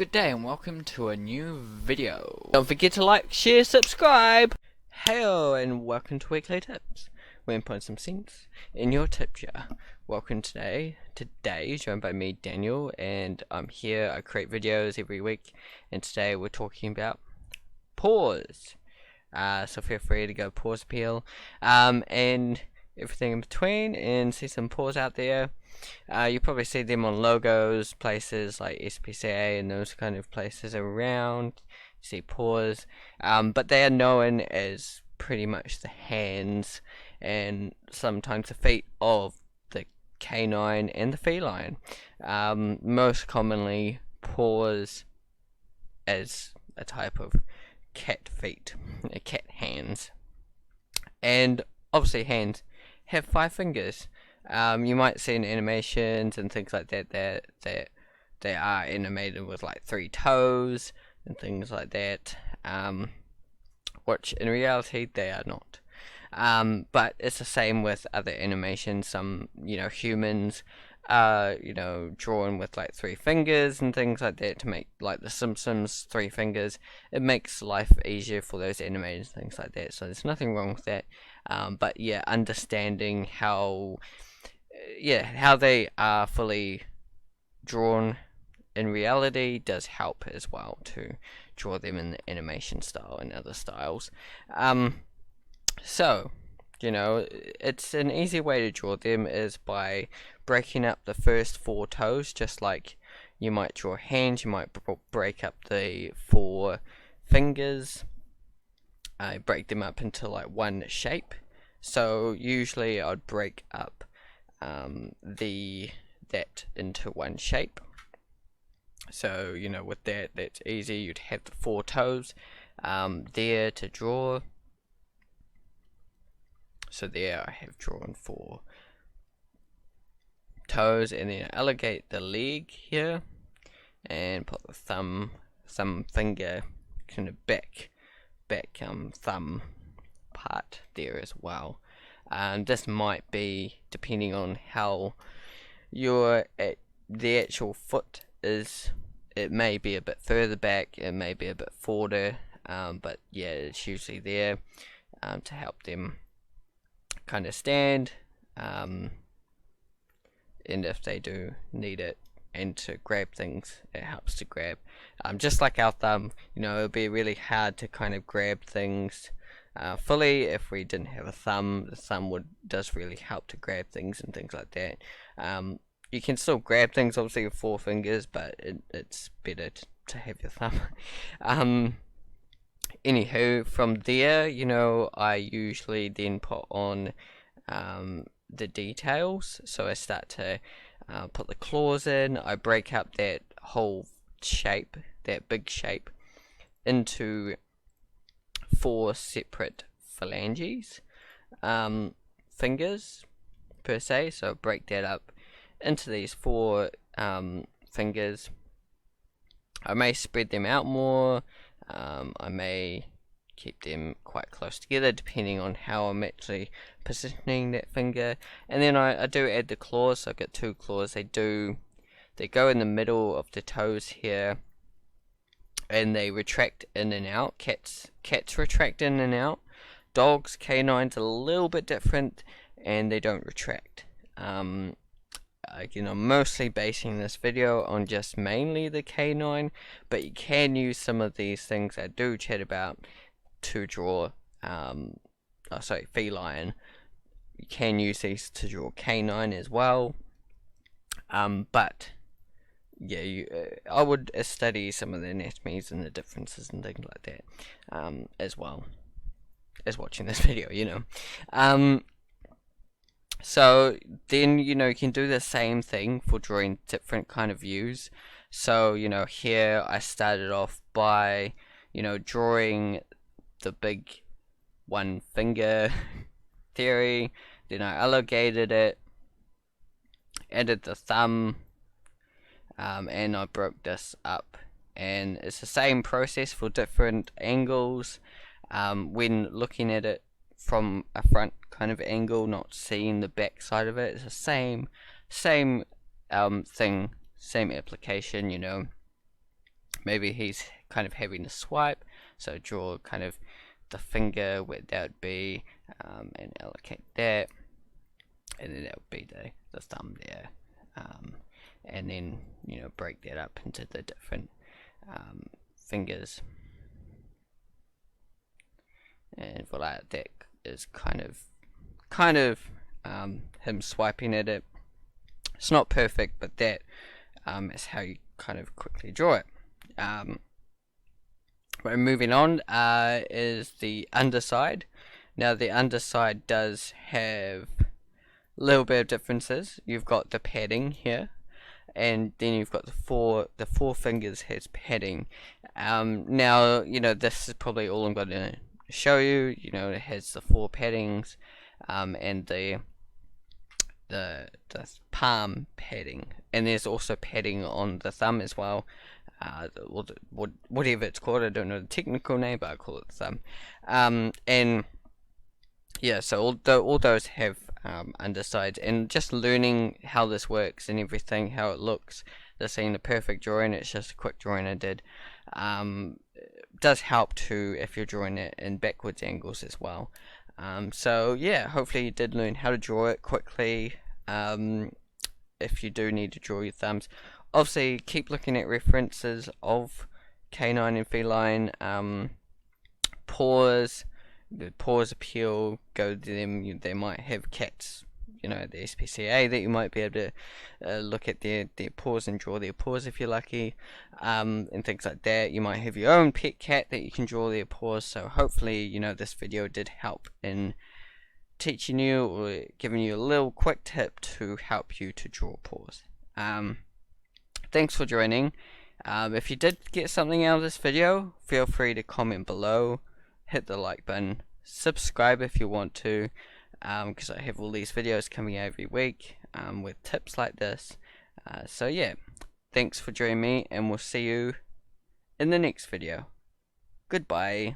Good day and welcome to a new video. Don't forget to like, share, subscribe. Hello and welcome to Weekly Tips. We're going to put some sense in your tip jar. Welcome today, joined by me, Daniel, and I'm here. I create videos every week, and today we're talking about paws. So feel free to go paws appeal, and everything in between, and see some paws out there. You probably see them on logos, places like SPCA and those kind of places around. You see paws, but they are known as pretty much the hands and sometimes the feet of the canine and the feline. Most commonly, paws as a type of cat feet, cat hands, and obviously hands have 5 fingers. You might see in animations and things like that they are animated with like 3 toes and things like that, which in reality they are not. But it's the same with other animations. Some humans are drawn with like 3 fingers and things like that to make like the Simpsons 3 fingers. It makes life easier for those animators and things like that, so there's nothing wrong with that. But yeah, understanding how they are fully drawn in reality does help as well to draw them in the animation style and other styles. So it's an easy way to draw them is by breaking up the first 4 toes, just like you might draw hands. You might break up the 4 fingers. I break them up into like one shape. So usually I'd break up that into one shape. So with that's easy. You'd have the 4 toes there to draw. So there I have drawn 4 toes, and then allocate the leg here and put the thumb finger kind of back thumb part there as well. This might be depending on how the actual foot is. It may be a bit further back, it may be a bit forwarder, but yeah, it's usually there to help them kind of stand, and if they do need it and to grab things, it helps to grab. Just like our thumb, it would be really hard to kind of grab things fully if we didn't have a thumb. The thumb does really help to grab things and things like that. You can still grab things obviously with 4 fingers, but it's better to have your thumb. Anywho, from there, I usually then put on the details. So I start to put the claws in. I break up that whole shape, that big shape, into 4 separate phalanges, fingers per se. So break that up into these 4 fingers. I may spread them out more. I may keep them quite close together depending on how I'm actually positioning that finger. And then I do add the claws. So I've got 2 claws. They go in the middle of the toes here, and they retract in and out. Cats retract in and out. Dogs, canines, a little bit different, and they don't retract. I'm mostly basing this video on just mainly the canine, but you can use some of these things I do chat about to draw, feline. You can use these to draw canine as well, but yeah, I would study some of the anatomies and the differences and things like that, as well as watching this video, So then you can do the same thing for drawing different kind of views. So here I started off by drawing the big 1 finger theory. Then I elongated it, added the thumb, and I broke this up. And it's the same process for different angles. When looking at it from a front kind of angle, not seeing the back side of it, it's the same thing, same application. maybe he's kind of having a swipe, so draw kind of the finger where that would be, and allocate that, and then that would be the thumb there, and then break that up into the different fingers, and voila, that is kind of him swiping at it. It's not perfect, but that is how you kind of quickly draw it. Right, moving on is the underside. Now the underside does have a little bit of differences. You've got the padding here, and then you've got the four fingers has padding. Now this is probably all I'm going to show you. It has the 4 paddings, and the palm padding, and there's also padding on the thumb as well. Whatever it's called, I don't know the technical name, but I call it thumb. And yeah, so all those have undersides, and just learning how this works and everything, how it looks. This ain't a perfect drawing; it's just a quick drawing I did. Does help too if you're drawing it in backwards angles as well. So yeah, hopefully you did learn how to draw it quickly. If you do need to draw your thumbs, obviously keep looking at references of canine and feline. Paws, the paws appeal, go to them. They might have cats, the SPCA, that you might be able to look at their paws and draw their paws if you're lucky, and things like that. You might have your own pet cat that you can draw their paws. So hopefully this video did help in teaching you or giving you a little quick tip to help you to draw paws. Thanks for joining. If you did get something out of this video, feel free to comment below, hit the like button, subscribe if you want to, because I have all these videos coming out every week with tips like this. So yeah, thanks for joining me, and we'll see you in the next video. Goodbye.